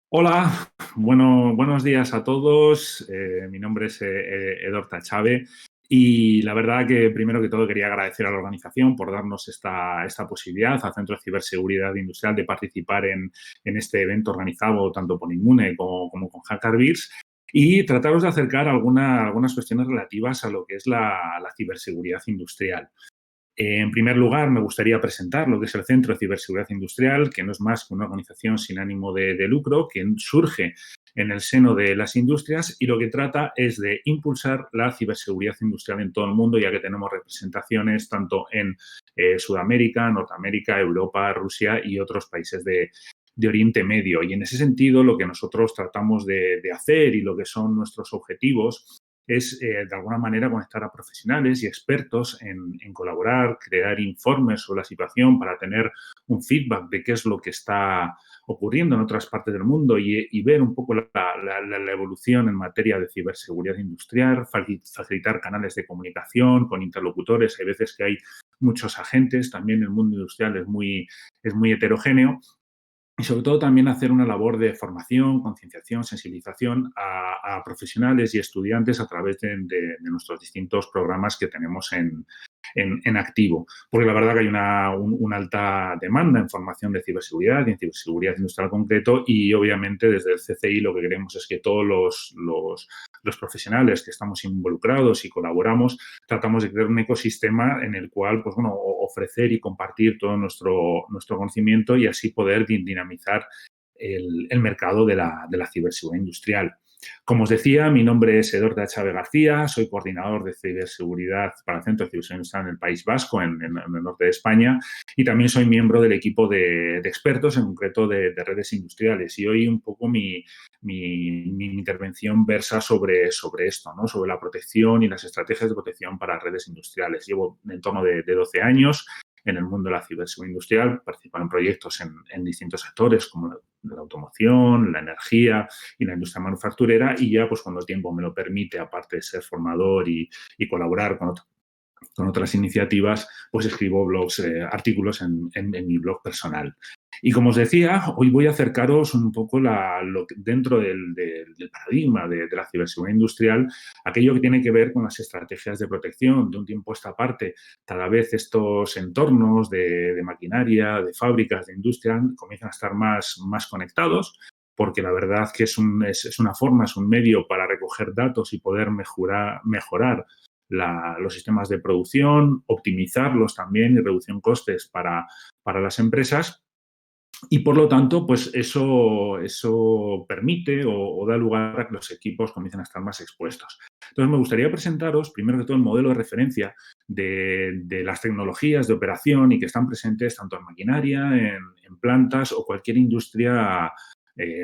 Hola, buenos días a todos. Mi nombre es Edor Tachave y la verdad que primero que todo quería agradecer a la organización por darnos esta posibilidad al Centro de Ciberseguridad Industrial de participar en este evento organizado tanto por Inmune como con HackerBears y trataros de acercar algunas cuestiones relativas a lo que es la ciberseguridad industrial. En primer lugar, me gustaría presentar lo que es el Centro de Ciberseguridad Industrial, que no es más que una organización sin ánimo de lucro que surge en el seno de las industrias y lo que trata es de impulsar la ciberseguridad industrial en todo el mundo, ya que tenemos representaciones tanto en Sudamérica, Norteamérica, Europa, Rusia y otros países de Oriente Medio. Y en ese sentido, lo que nosotros tratamos de hacer y lo que son nuestros objetivos es, de alguna manera, conectar a profesionales y expertos en colaborar, crear informes sobre la situación para tener un feedback de qué es lo que está ocurriendo en otras partes del mundo y ver un poco la evolución en materia de ciberseguridad industrial, facilitar canales de comunicación con interlocutores. Hay veces que hay muchos agentes, también el mundo industrial es muy heterogéneo. Y sobre todo también hacer una labor de formación, concienciación, sensibilización a profesionales y estudiantes a través de nuestros distintos programas que tenemos en activo. Porque la verdad que hay una alta demanda en formación de ciberseguridad y en ciberseguridad industrial concreto y obviamente desde el CCI lo que queremos es que todos los profesionales que estamos involucrados y colaboramos tratamos de crear un ecosistema en el cual, pues bueno, ofrecer y compartir todo nuestro conocimiento y así poder dinamizar el mercado de la ciberseguridad industrial. Como os decía, mi nombre es Edor Chávez García, soy coordinador de ciberseguridad para el Centro de Ciberseguridad Industrial en el País Vasco, en el norte de España, y también soy miembro del equipo de expertos, en concreto de redes industriales. Y hoy un poco mi intervención versa sobre esto, ¿no? Sobre la protección y las estrategias de protección para redes industriales. Llevo en torno de 12 años en el mundo de la ciberseguridad industrial, participo en proyectos en distintos sectores como la automoción, la energía y la industria manufacturera y ya pues cuando el tiempo me lo permite, aparte de ser formador y colaborar con otras iniciativas, pues escribo blogs, artículos en mi blog personal. Y como os decía, hoy voy a acercaros un poco dentro del paradigma de la ciberseguridad industrial, aquello que tiene que ver con las estrategias de protección. De un tiempo a esta parte, cada vez estos entornos de maquinaria, de fábricas, de industria, comienzan a estar más conectados, porque la verdad que es una forma, es un medio para recoger datos y poder mejorar los sistemas de producción, optimizarlos también y reducción costes para las empresas. Y por lo tanto, pues eso permite o da lugar a que los equipos comiencen a estar más expuestos. Entonces, me gustaría presentaros, primero que todo, el modelo de referencia de las tecnologías de operación y que están presentes tanto en maquinaria, en plantas o cualquier industria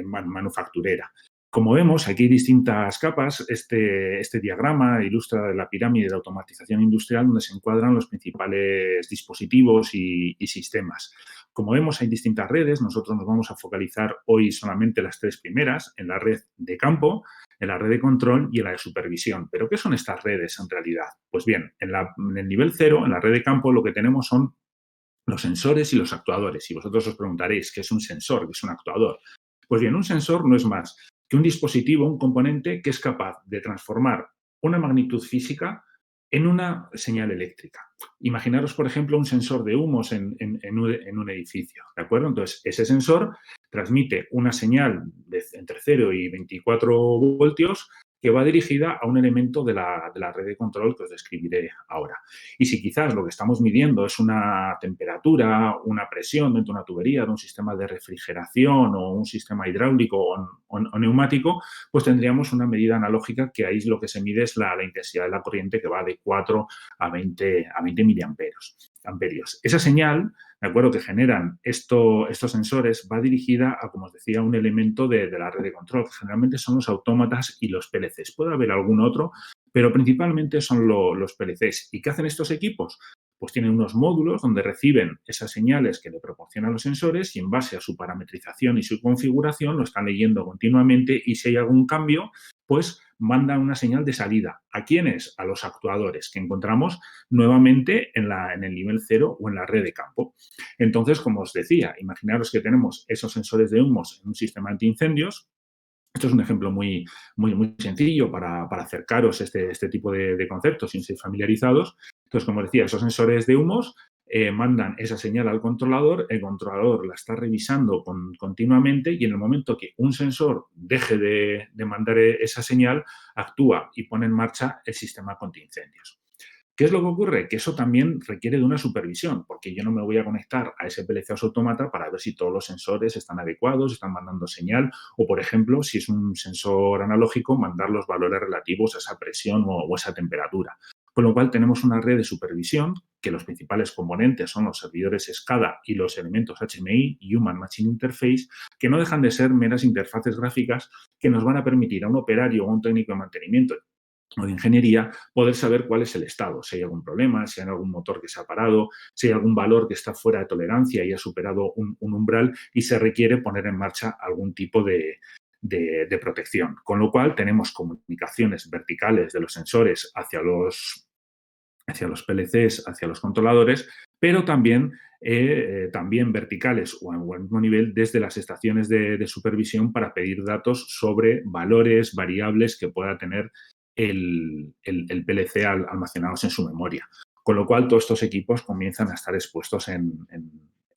manufacturera. Como vemos, aquí hay distintas capas. Este diagrama ilustra la pirámide de automatización industrial donde se encuadran los principales dispositivos y sistemas. Como vemos, hay distintas redes. Nosotros nos vamos a focalizar hoy solamente las tres primeras, en la red de campo, en la red de control y en la de supervisión. ¿Pero qué son estas redes en realidad? Pues bien, en el nivel 0, en la red de campo, lo que tenemos son los sensores y los actuadores. Y vosotros os preguntaréis, ¿qué es un sensor? ¿Qué es un actuador? Pues bien, un sensor no es más que un dispositivo, un componente que es capaz de transformar una magnitud física en una señal eléctrica. Imaginaros, por ejemplo, un sensor de humos en un edificio, ¿de acuerdo? Entonces, ese sensor transmite una señal entre 0 y 24 voltios que va dirigida a un elemento de la red de control que os describiré ahora. Y si quizás lo que estamos midiendo es una temperatura, una presión dentro de una tubería, de un sistema de refrigeración o un sistema hidráulico o neumático, pues tendríamos una medida analógica que ahí lo que se mide es la intensidad de la corriente que va de 4 a 20 miliamperios. Esa señal, de acuerdo, que generan estos sensores va dirigida a, como os decía, un elemento de la red de control, que generalmente son los autómatas y los PLCs. Puede haber algún otro, pero principalmente son los PLCs. ¿Y qué hacen estos equipos? Pues tienen unos módulos donde reciben esas señales que le proporcionan los sensores y en base a su parametrización y su configuración lo están leyendo continuamente y si hay algún cambio, pues mandan una señal de salida. ¿A quiénes? A los actuadores, que encontramos nuevamente en el nivel 0 o en la red de campo. Entonces, como os decía, imaginaros que tenemos esos sensores de humos en un sistema antiincendios. Esto es un ejemplo muy sencillo para acercaros este tipo de conceptos sin ser familiarizados. Entonces, como decía, esos sensores de humos mandan esa señal al controlador, el controlador la está revisando continuamente y en el momento que un sensor deje de mandar esa señal, actúa y pone en marcha el sistema antiincendios. ¿Qué es lo que ocurre? Que eso también requiere de una supervisión, porque yo no me voy a conectar a ese PLC automata para ver si todos los sensores están adecuados, están mandando señal, o, por ejemplo, si es un sensor analógico, mandar los valores relativos a esa presión o esa temperatura. Con lo cual, tenemos una red de supervisión, que los principales componentes son los servidores SCADA y los elementos HMI, Human Machine Interface, que no dejan de ser meras interfaces gráficas que nos van a permitir a un operario o a un técnico de mantenimiento o de ingeniería, poder saber cuál es el estado, si hay algún problema, si hay algún motor que se ha parado, si hay algún valor que está fuera de tolerancia y ha superado un umbral y se requiere poner en marcha algún tipo de protección. Con lo cual, tenemos comunicaciones verticales de los sensores hacia los PLCs, hacia los controladores, pero también verticales o al mismo nivel desde las estaciones de supervisión para pedir datos sobre valores, variables que pueda tener el PLC almacenados en su memoria. Con lo cual, todos estos equipos comienzan a estar expuestos en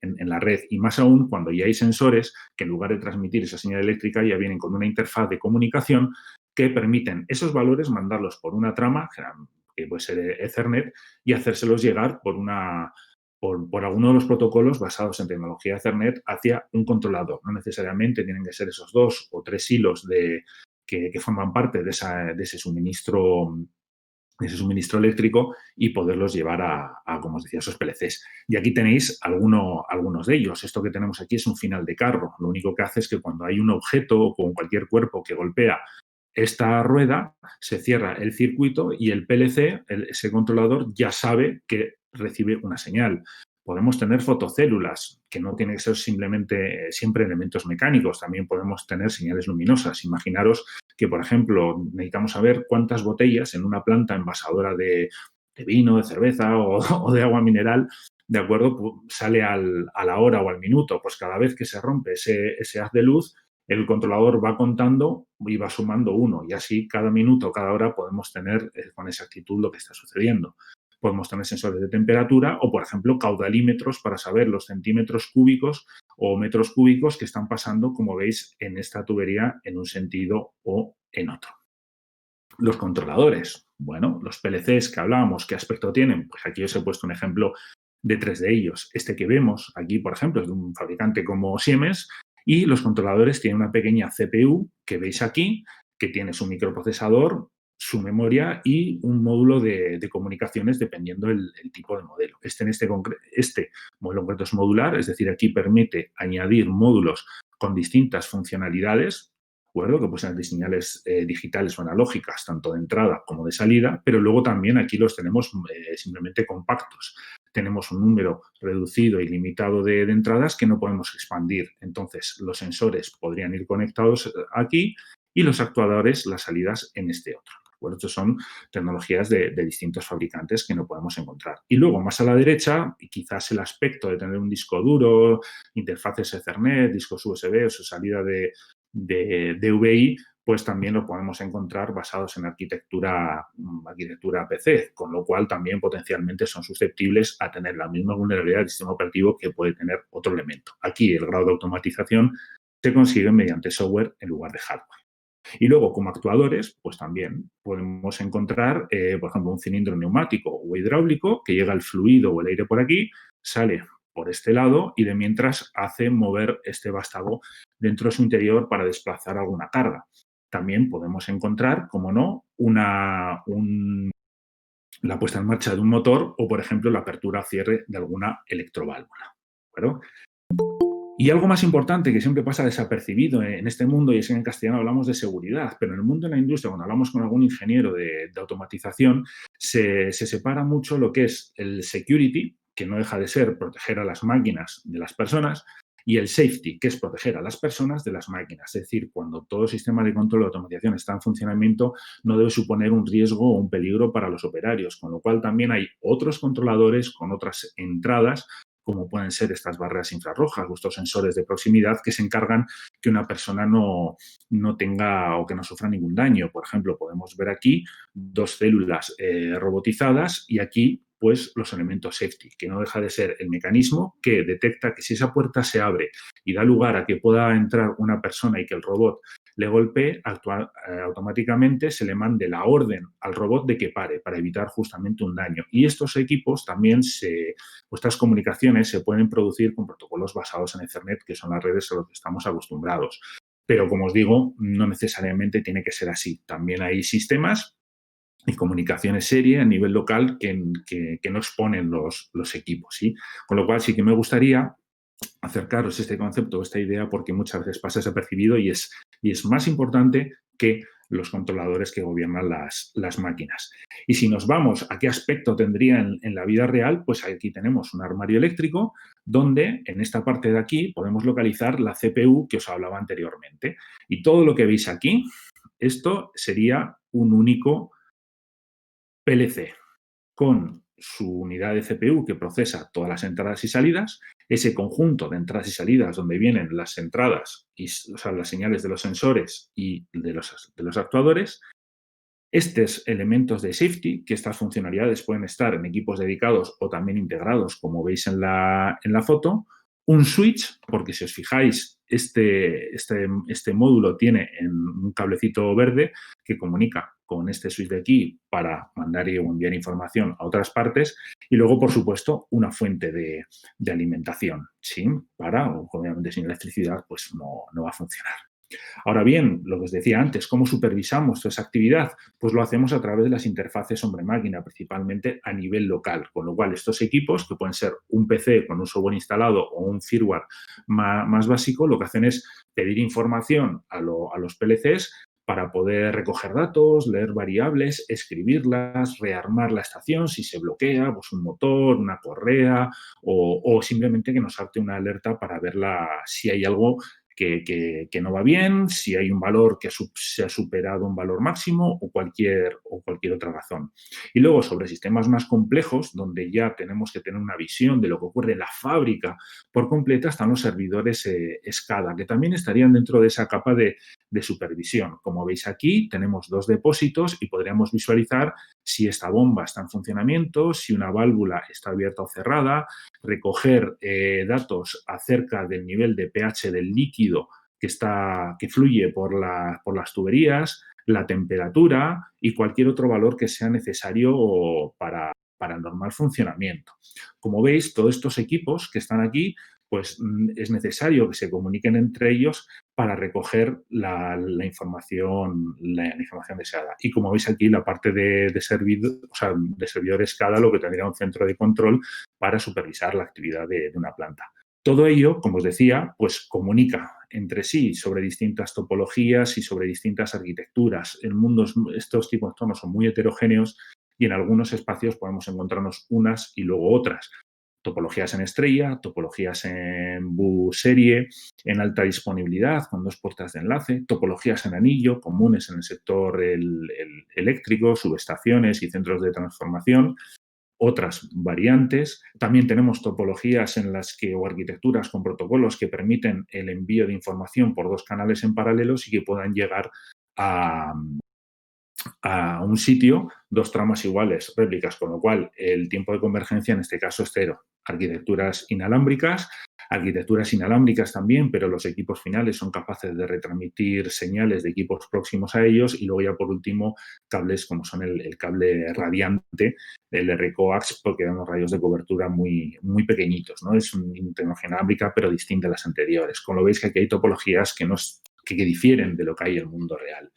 la red y más aún cuando ya hay sensores que en lugar de transmitir esa señal eléctrica ya vienen con una interfaz de comunicación que permiten esos valores mandarlos por una trama, que puede ser Ethernet, y hacérselos llegar por alguno de los protocolos basados en tecnología Ethernet hacia un controlador. No necesariamente tienen que ser esos 2 o 3 hilos que forman parte de ese suministro eléctrico y poderlos llevar como os decía, esos PLCs. Y aquí tenéis algunos de ellos. Esto que tenemos aquí es un final de carro. Lo único que hace es que cuando hay un objeto o con cualquier cuerpo que golpea esta rueda, se cierra el circuito y el PLC, ese controlador, ya sabe que recibe una señal. Podemos tener fotocélulas, que no tienen que ser simplemente siempre elementos mecánicos, también podemos tener señales luminosas. Imaginaros que, por ejemplo, necesitamos saber cuántas botellas en una planta envasadora de vino, de cerveza o de agua mineral, de acuerdo, pues sale a la hora o al minuto. Pues cada vez que se rompe ese haz de luz, el controlador va contando y va sumando 1 y así cada minuto, cada hora podemos tener con exactitud lo que está sucediendo. Podemos tener sensores de temperatura o, por ejemplo, caudalímetros para saber los centímetros cúbicos o metros cúbicos que están pasando, como veis, en esta tubería en un sentido o en otro. Los controladores, bueno, los PLCs que hablábamos, ¿qué aspecto tienen? Pues aquí os he puesto un ejemplo de 3 de ellos. Este que vemos aquí, por ejemplo, es de un fabricante como Siemens y los controladores tienen una pequeña CPU que veis aquí, que tiene su microprocesador, su memoria y un módulo de comunicaciones dependiendo el tipo de modelo. Este modelo concreto es modular, es decir, aquí permite añadir módulos con distintas funcionalidades, ¿de acuerdo? Que pueden ser de señales digitales o analógicas, tanto de entrada como de salida, pero luego también aquí los tenemos simplemente compactos. Tenemos un número reducido y limitado de entradas que no podemos expandir. Entonces, los sensores podrían ir conectados aquí y los actuadores, las salidas en este otro. Bueno, estas son tecnologías de distintos fabricantes que no podemos encontrar. Y luego, más a la derecha, y quizás el aspecto de tener un disco duro, interfaces Ethernet, discos USB o su salida de DVI, pues también lo podemos encontrar basados en arquitectura PC, con lo cual también potencialmente son susceptibles a tener la misma vulnerabilidad del sistema operativo que puede tener otro elemento. Aquí el grado de automatización se consigue mediante software en lugar de hardware. Y luego, como actuadores, pues también podemos encontrar, por ejemplo, un cilindro neumático o hidráulico que llega el fluido o el aire por aquí, sale por este lado y de mientras hace mover este vástago dentro de su interior para desplazar alguna carga. También podemos encontrar, como no, la puesta en marcha de un motor o, por ejemplo, la apertura o cierre de alguna electroválvula. ¿De acuerdo? Y algo más importante que siempre pasa desapercibido en este mundo, y es que en castellano hablamos de seguridad, pero en el mundo de la industria, cuando hablamos con algún ingeniero de automatización, se separa mucho lo que es el security, que no deja de ser proteger a las máquinas de las personas, Y el safety, que es proteger a las personas de las máquinas. Es decir, cuando todo sistema de control de automatización está en funcionamiento, no debe suponer un riesgo o un peligro para los operarios, con lo cual también hay otros controladores con otras entradas, como pueden ser estas barreras infrarrojas o estos sensores de proximidad que se encargan que una persona no tenga o que no sufra ningún daño. Por ejemplo, podemos ver aquí 2 células robotizadas y aquí pues los elementos safety, que no deja de ser el mecanismo que detecta que si esa puerta se abre y da lugar a que pueda entrar una persona y que el robot le golpee, automáticamente se le mande la orden al robot de que pare para evitar justamente un daño. Y estos equipos también estas comunicaciones se pueden producir con protocolos basados en Ethernet, que son las redes a las que estamos acostumbrados. Pero, como os digo, no necesariamente tiene que ser así. También hay sistemas y comunicaciones serie a nivel local que no exponen los equipos, ¿sí? Con lo cual sí que me gustaría acercaros este concepto, esta idea, porque muchas veces pasa desapercibido y es más importante que los controladores que gobiernan las máquinas. Y si nos vamos a qué aspecto tendría en la vida real, pues aquí tenemos un armario eléctrico donde en esta parte de aquí podemos localizar la CPU que os hablaba anteriormente. Y todo lo que veis aquí, esto sería un único PLC con su unidad de CPU que procesa todas las entradas y salidas, ese conjunto de entradas y salidas donde vienen las entradas, o sea, las señales de los sensores y de los actuadores, estos elementos de safety, que estas funcionalidades pueden estar en equipos dedicados o también integrados, como veis en la foto, un switch, porque si os fijáis, este módulo tiene un cablecito verde que comunica con este switch de aquí para mandar o enviar información a otras partes y luego, por supuesto, una fuente de alimentación, ¿sí? Obviamente, sin electricidad, pues no va a funcionar. Ahora bien, lo que os decía antes, ¿cómo supervisamos toda esa actividad? Pues lo hacemos a través de las interfaces hombre-máquina, principalmente a nivel local, con lo cual estos equipos, que pueden ser un PC con un software instalado o un firmware más básico, lo que hacen es pedir información a los PLCs para poder recoger datos, leer variables, escribirlas, rearmar la estación si se bloquea, pues un motor, una correa o simplemente que nos salte una alerta para ver si hay algo que no va bien, si hay un valor que se ha superado un valor máximo o cualquier otra razón. Y luego, sobre sistemas más complejos, donde ya tenemos que tener una visión de lo que ocurre en la fábrica por completa, están los servidores SCADA, que también estarían dentro de esa capa de supervisión. Como veis aquí, tenemos 2 depósitos y podríamos visualizar si esta bomba está en funcionamiento, si una válvula está abierta o cerrada, recoger datos acerca del nivel de pH del líquido que fluye por las tuberías, la temperatura y cualquier otro valor que sea necesario para el normal funcionamiento. Como veis, todos estos equipos que están aquí, pues es necesario que se comuniquen entre ellos para recoger la información deseada. Y como veis aquí, la parte de servidores SCADA, lo que tendría un centro de control para supervisar la actividad de una planta. Todo ello, como os decía, pues comunica entre sí sobre distintas topologías y sobre distintas arquitecturas. En mundos, estos tipos de entornos son muy heterogéneos y en algunos espacios podemos encontrarnos unas y luego otras. Topologías en estrella, topologías en bus serie, en alta disponibilidad con 2 puertas de enlace, topologías en anillo comunes en el sector eléctrico, subestaciones y centros de transformación, otras variantes. También tenemos topologías o arquitecturas con protocolos que permiten el envío de información por 2 canales en paralelos y que puedan llegar a un sitio 2 tramas iguales, réplicas, con lo cual el tiempo de convergencia en este caso es 0. Arquitecturas inalámbricas también, pero los equipos finales son capaces de retransmitir señales de equipos próximos a ellos y luego ya por último cables como son el cable radiante, el R-coax, porque dan unos radios de cobertura muy, muy pequeñitos, ¿no? Es una tecnología inalámbrica pero distinta a las anteriores. Como lo veis que aquí hay topologías que difieren de lo que hay en el mundo real.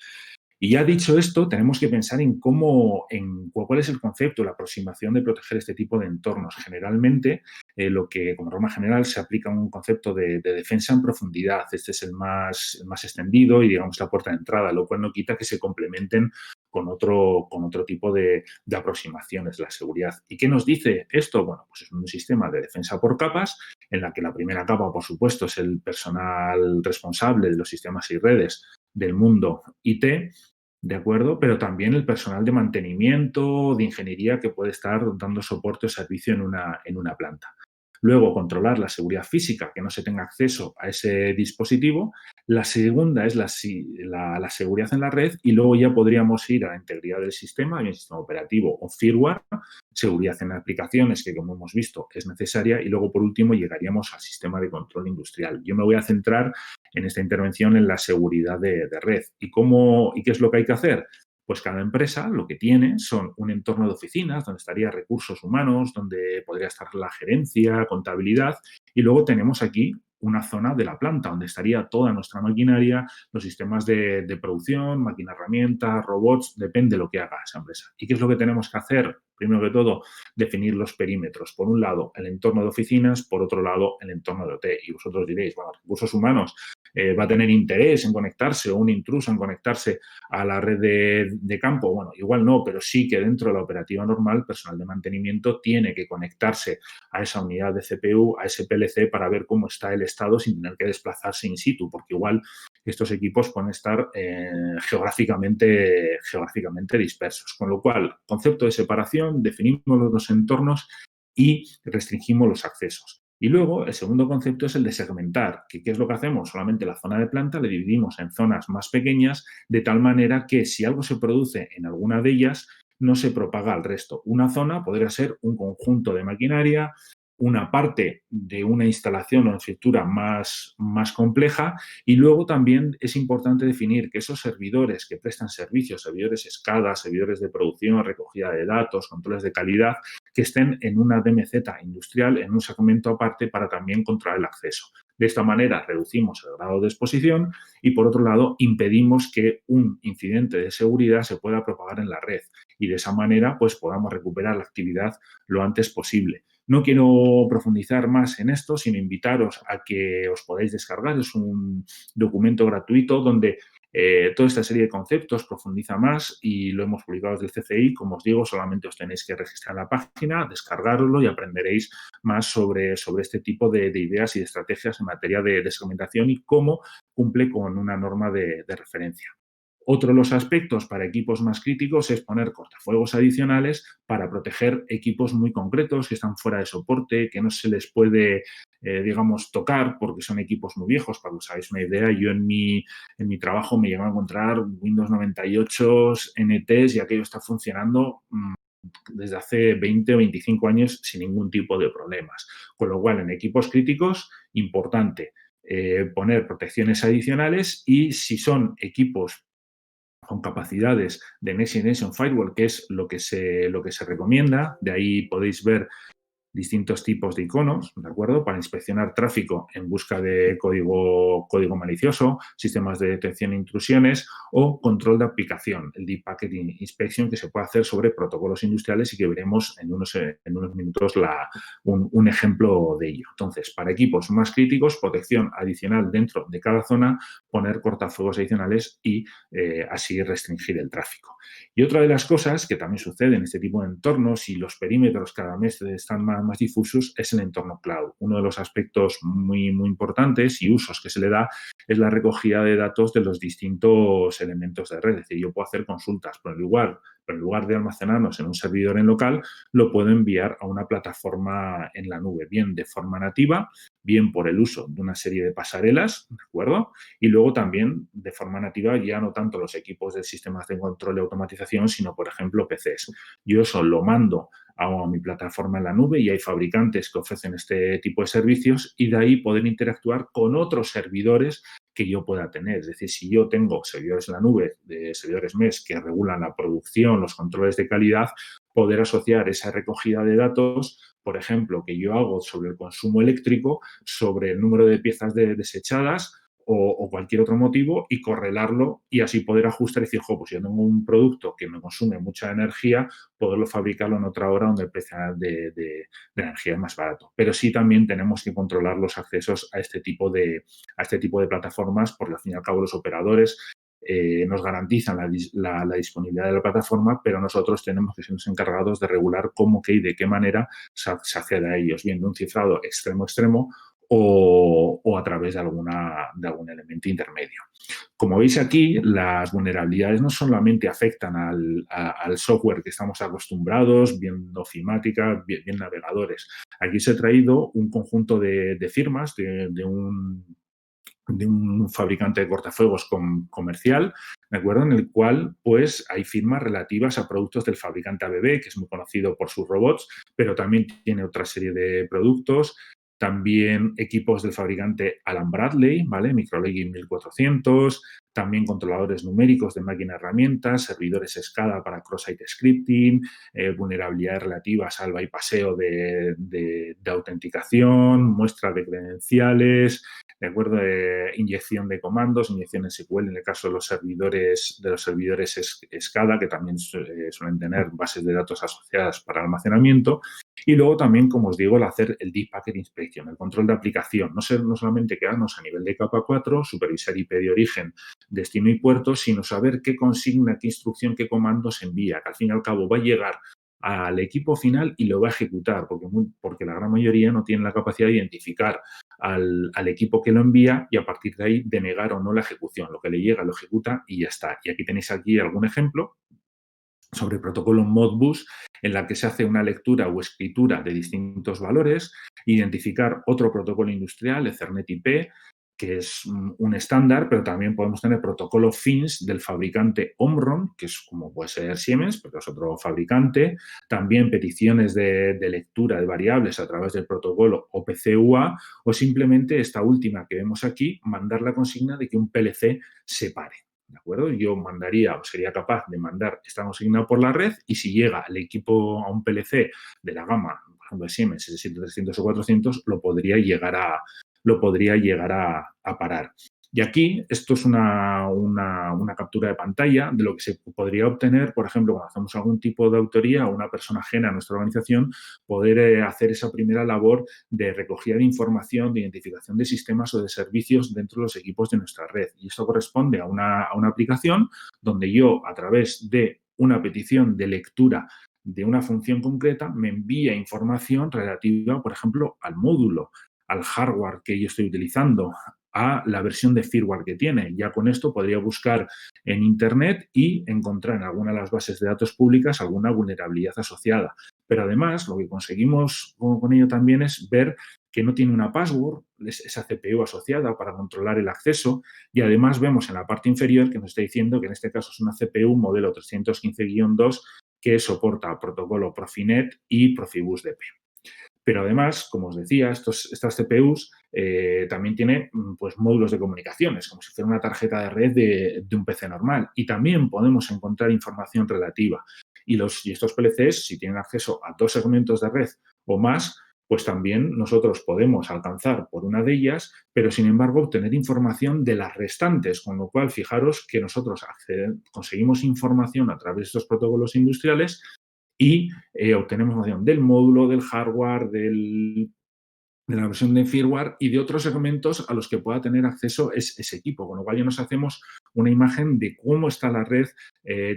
Y ya dicho esto, tenemos que pensar en cuál es el concepto, la aproximación de proteger este tipo de entornos. Generalmente, lo que como norma general se aplica un concepto de defensa en profundidad. Este es el más extendido y, digamos, la puerta de entrada, lo cual no quita que se complementen con otro tipo de aproximaciones de la seguridad. ¿Y qué nos dice esto? Bueno, pues es un sistema de defensa por capas, en la que la primera capa, por supuesto, es el personal responsable de los sistemas y redes del mundo IT, ¿de acuerdo? Pero también el personal de mantenimiento, de ingeniería que puede estar dando soporte o servicio en una planta. Luego, controlar la seguridad física, que no se tenga acceso a ese dispositivo. La segunda es la seguridad en la red, y luego ya podríamos ir a la integridad del sistema, hay un sistema operativo o firmware, seguridad en aplicaciones, que como hemos visto es necesaria, y luego por último llegaríamos al sistema de control industrial. Yo me voy a centrar en esta intervención en la seguridad de red. ¿Y qué es lo que hay que hacer? Pues cada empresa lo que tiene son un entorno de oficinas donde estaría recursos humanos, donde podría estar la gerencia, contabilidad, y luego tenemos aquí una zona de la planta donde estaría toda nuestra maquinaria, los sistemas de producción, máquina herramienta, robots, depende de lo que haga esa empresa. ¿Y qué es lo que tenemos que hacer? Primero que todo, definir los perímetros. Por un lado, el entorno de oficinas, por otro lado, el entorno de OT. Y vosotros diréis, bueno, recursos humanos, va a tener interés en conectarse, o un intruso en conectarse a la red de campo. Bueno, igual no, pero sí que dentro de la operativa normal, personal de mantenimiento tiene que conectarse a esa unidad de CPU, a ese PLC, para ver cómo está el estado sin tener que desplazarse in situ, porque igual estos equipos pueden estar geográficamente dispersos. Con lo cual, concepto de separación, definimos los dos entornos y restringimos los accesos. Y luego, el segundo concepto es el de segmentar, que ¿qué es lo que hacemos? Solamente la zona de planta le dividimos en zonas más pequeñas, de tal manera que si algo se produce en alguna de ellas, no se propaga al resto. Una zona podría ser un conjunto de maquinaria, una parte de una instalación o infraestructura más compleja, y luego también es importante definir que esos servidores que prestan servicios, servidores SCADA, servidores de producción, recogida de datos, controles de calidad, que estén en una DMZ industrial, en un segmento aparte, para también controlar el acceso. De esta manera reducimos el grado de exposición y, por otro lado, impedimos que un incidente de seguridad se pueda propagar en la red, y de esa manera pues podamos recuperar la actividad lo antes posible. No quiero profundizar más en esto, sino invitaros a que os podáis descargar. Es un documento gratuito donde toda esta serie de conceptos profundiza más, y lo hemos publicado desde el CCI. Como os digo, solamente os tenéis que registrar en la página, descargarlo, y aprenderéis más sobre este tipo de ideas y de estrategias en materia de segmentación y cómo cumple con una norma de referencia. Otro de los aspectos para equipos más críticos es poner cortafuegos adicionales para proteger equipos muy concretos que están fuera de soporte, que no se les puede, digamos, tocar porque son equipos muy viejos. Para que os hagáis una idea, yo en mi trabajo me llego a encontrar Windows 98, NTs, y aquello está funcionando desde hace 20 o 25 años sin ningún tipo de problemas. Con lo cual, en equipos críticos, importante poner protecciones adicionales, y si son equipos con capacidades de Next Generation Firewall, que es lo que se recomienda. De ahí podéis ver distintos tipos de iconos, ¿de acuerdo? Para inspeccionar tráfico en busca de código malicioso, sistemas de detección de intrusiones o control de aplicación, el Deep Packet Inspection, que se puede hacer sobre protocolos industriales, y que veremos en unos minutos un ejemplo de ello. Entonces, para equipos más críticos, protección adicional dentro de cada zona, poner cortafuegos adicionales y así restringir el tráfico. Y otra de las cosas que también sucede en este tipo de entornos, y los perímetros cada mes están más difusos, es el entorno cloud. Uno de los aspectos muy importantes y usos que se le da es la recogida de datos de los distintos elementos de red. Es decir, yo puedo hacer consultas, pero en lugar de almacenarnos en un servidor en local, lo puedo enviar a una plataforma en la nube, bien de forma nativa, bien por el uso de una serie de pasarelas, ¿de acuerdo? Y luego también de forma nativa, ya no tanto los equipos de sistemas de control y automatización, sino, por ejemplo, PCs. Yo eso lo mando a mi plataforma en la nube, y hay fabricantes que ofrecen este tipo de servicios, y de ahí poder interactuar con otros servidores que yo pueda tener. Es decir, si yo tengo servidores en la nube, de servidores MES, que regulan la producción, los controles de calidad, poder asociar esa recogida de datos, por ejemplo, que yo hago sobre el consumo eléctrico, sobre el número de piezas desechadas, o cualquier otro motivo, y correlarlo, y así poder ajustar y decir, pues yo tengo un producto que me consume mucha energía, poderlo fabricarlo en otra hora donde el precio de energía es más barato. Pero sí, también tenemos que controlar los accesos a este tipo de plataformas, porque al fin y al cabo los operadores nos garantizan la disponibilidad de la plataforma, pero nosotros tenemos que ser los encargados de regular cómo, qué y de qué manera se accede a ellos, bien de un cifrado extremo o a través de algún elemento intermedio. Como veis aquí, las vulnerabilidades no solamente afectan al software que estamos acostumbrados, bien ofimática, bien navegadores. Aquí os he traído un conjunto de firmas de un fabricante de cortafuegos comercial, ¿de acuerdo? En el cual, pues, hay firmas relativas a productos del fabricante ABB, que es muy conocido por sus robots, pero también tiene otra serie de productos. También equipos del fabricante Allen Bradley, ¿vale? Microlegging 1400, también controladores numéricos de máquina herramientas, servidores SCADA para cross-site scripting, vulnerabilidades relativas al bypasseo de autenticación, muestra de credenciales, ¿de acuerdo? Inyección de comandos, inyección SQL en el caso de los servidores SCADA, que también suelen tener bases de datos asociadas para almacenamiento. Y luego también, como os digo, el hacer el Deep Packet Inspection, el control de aplicación. No solamente quedarnos a nivel de capa 4, supervisar IP de origen, destino y puerto, sino saber qué consigna, qué instrucción, qué comando se envía, que al fin y al cabo va a llegar al equipo final y lo va a ejecutar, porque la gran mayoría no tiene la capacidad de identificar al equipo que lo envía y a partir de ahí denegar o no la ejecución. Lo que le llega lo ejecuta y ya está. Y aquí tenéis algún ejemplo sobre el protocolo Modbus, en la que se hace una lectura o escritura de distintos valores, identificar otro protocolo industrial, Ethernet IP, que es un estándar, pero también podemos tener protocolo FINS del fabricante Omron, que es como puede ser Siemens, pero es otro fabricante. También peticiones de lectura de variables a través del protocolo OPC-UA o simplemente esta última que vemos aquí, mandar la consigna de que un PLC se pare. ¿De acuerdo? Yo mandaría o sería capaz de mandar esta consigna por la red y si llega el equipo a un PLC de la gama, por ejemplo, de Siemens S7300 o 400, lo podría llegar a parar. Y aquí, esto es una captura de pantalla de lo que se podría obtener, por ejemplo, cuando hacemos algún tipo de autoría a una persona ajena a nuestra organización, poder hacer esa primera labor de recogida de información, de identificación de sistemas o de servicios dentro de los equipos de nuestra red. Y esto corresponde a una aplicación donde yo, a través de una petición de lectura de una función concreta, me envía información relativa, por ejemplo, al módulo, al hardware que yo estoy utilizando, a la versión de firmware que tiene. Ya con esto podría buscar en Internet y encontrar en alguna de las bases de datos públicas alguna vulnerabilidad asociada. Pero además, lo que conseguimos con ello también es ver que no tiene una password, esa CPU asociada para controlar el acceso y además vemos en la parte inferior que nos está diciendo que en este caso es una CPU modelo 315-2 que soporta protocolo Profinet y Profibus DP. Pero además, como os decía, estas CPUs también tienen pues, módulos de comunicaciones, como si fuera una tarjeta de red de un PC normal. Y también podemos encontrar información relativa. Y estos PLCs, si tienen acceso a 2 segmentos de red o más, pues también nosotros podemos alcanzar por una de ellas, pero sin embargo obtener información de las restantes, con lo cual fijaros que nosotros conseguimos información a través de estos protocolos industriales y obtenemos información del módulo, del hardware, de la versión de firmware y de otros segmentos a los que pueda tener acceso ese equipo, con lo cual ya nos hacemos una imagen de cómo está la red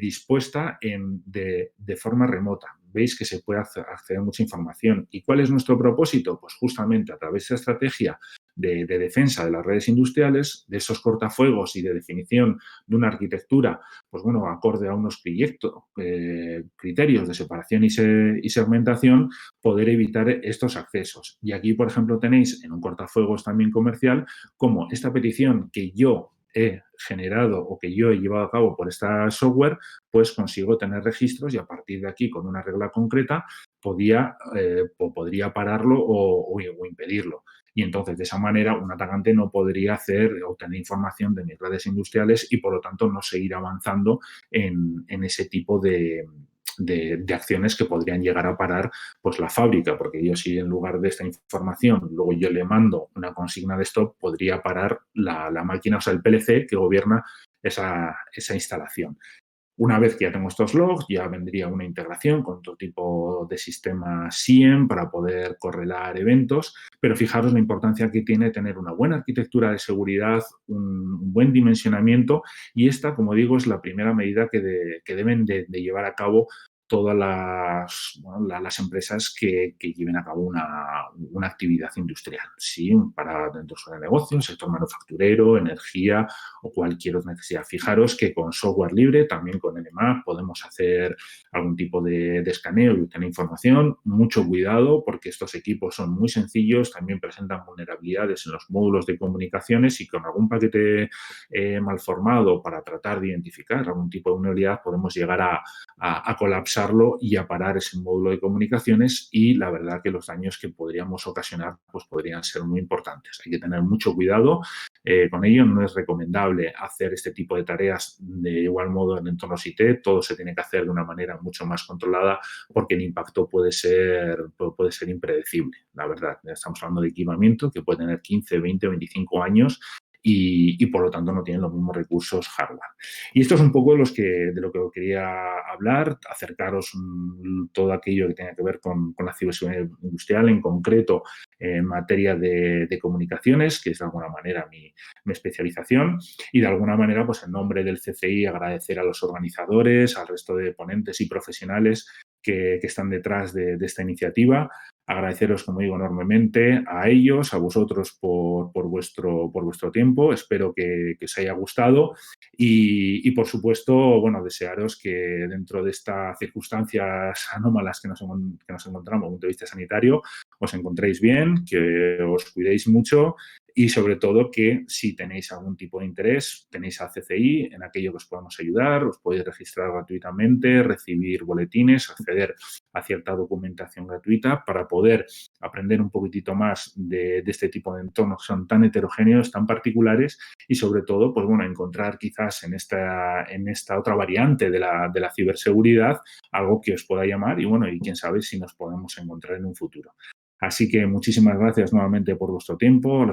dispuesta de forma remota. Veis que se puede acceder a mucha información. ¿Y cuál es nuestro propósito? Pues justamente a través de esa estrategia de defensa de las redes industriales, de esos cortafuegos y de definición de una arquitectura, pues bueno, acorde a unos criterios de separación y segmentación, poder evitar estos accesos. Y aquí, por ejemplo, tenéis en un cortafuegos también comercial como esta petición que yo he generado o que yo he llevado a cabo por esta software, pues consigo tener registros y a partir de aquí, con una regla concreta, podría pararlo o impedirlo. Y entonces, de esa manera, un atacante no podría obtener información de mis redes industriales y, por lo tanto, no seguir avanzando en ese tipo de acciones que podrían llegar a parar pues la fábrica, porque yo si en lugar de esta información luego yo le mando una consigna de stop, podría parar la máquina, o sea, el PLC que gobierna esa instalación. Una vez que ya tengo estos logs, ya vendría una integración con todo tipo de sistemas SIEM para poder correlar eventos, pero fijaros la importancia que tiene tener una buena arquitectura de seguridad, un buen dimensionamiento, y esta, como digo, es la primera medida que deben de llevar a cabo todas las empresas que lleven a cabo una actividad industrial, ¿sí? Para dentro de su negocio, sector manufacturero, energía o cualquier otra necesidad. Fijaros que con software libre, también con Nmap, podemos hacer algún tipo de escaneo y obtener información. Mucho cuidado porque estos equipos son muy sencillos, también presentan vulnerabilidades en los módulos de comunicaciones y con algún paquete mal formado para tratar de identificar algún tipo de vulnerabilidad podemos llegar a colapsarlo y a parar ese módulo de comunicaciones, y la verdad que los daños que podríamos ocasionar pues podrían ser muy importantes. Hay que tener mucho cuidado con ello. No es recomendable hacer este tipo de tareas de igual modo en entornos IT. Todo se tiene que hacer de una manera mucho más controlada porque el impacto puede ser impredecible, la verdad. Estamos hablando de equipamiento que puede tener 15, 20 o 25 años y por lo tanto no tienen los mismos recursos hardware. Y esto es un poco de lo que quería hablar, acercaros todo aquello que tenga que ver con la ciberseguridad industrial, en concreto en materia de comunicaciones, que es de alguna manera mi especialización, y de alguna manera, pues en nombre del CCI, agradecer a los organizadores, al resto de ponentes y profesionales que están detrás de esta iniciativa. Agradeceros, como digo, enormemente a ellos, a vosotros por vuestro tiempo. Espero que os haya gustado y, por supuesto, bueno, desearos que dentro de estas circunstancias anómalas que nos encontramos desde el punto de vista sanitario, os encontréis bien, que os cuidéis mucho y, sobre todo, que si tenéis algún tipo de interés, tenéis a CCI en aquello que os podamos ayudar, os podéis registrar gratuitamente, recibir boletines, acceder a cierta documentación gratuita para poder aprender un poquitito más de este tipo de entornos que son tan heterogéneos, tan particulares y, sobre todo, pues bueno, encontrar quizás en esta otra variante de la ciberseguridad algo que os pueda llamar y, bueno, y quién sabe si nos podemos encontrar en un futuro. Así que muchísimas gracias nuevamente por vuestro tiempo.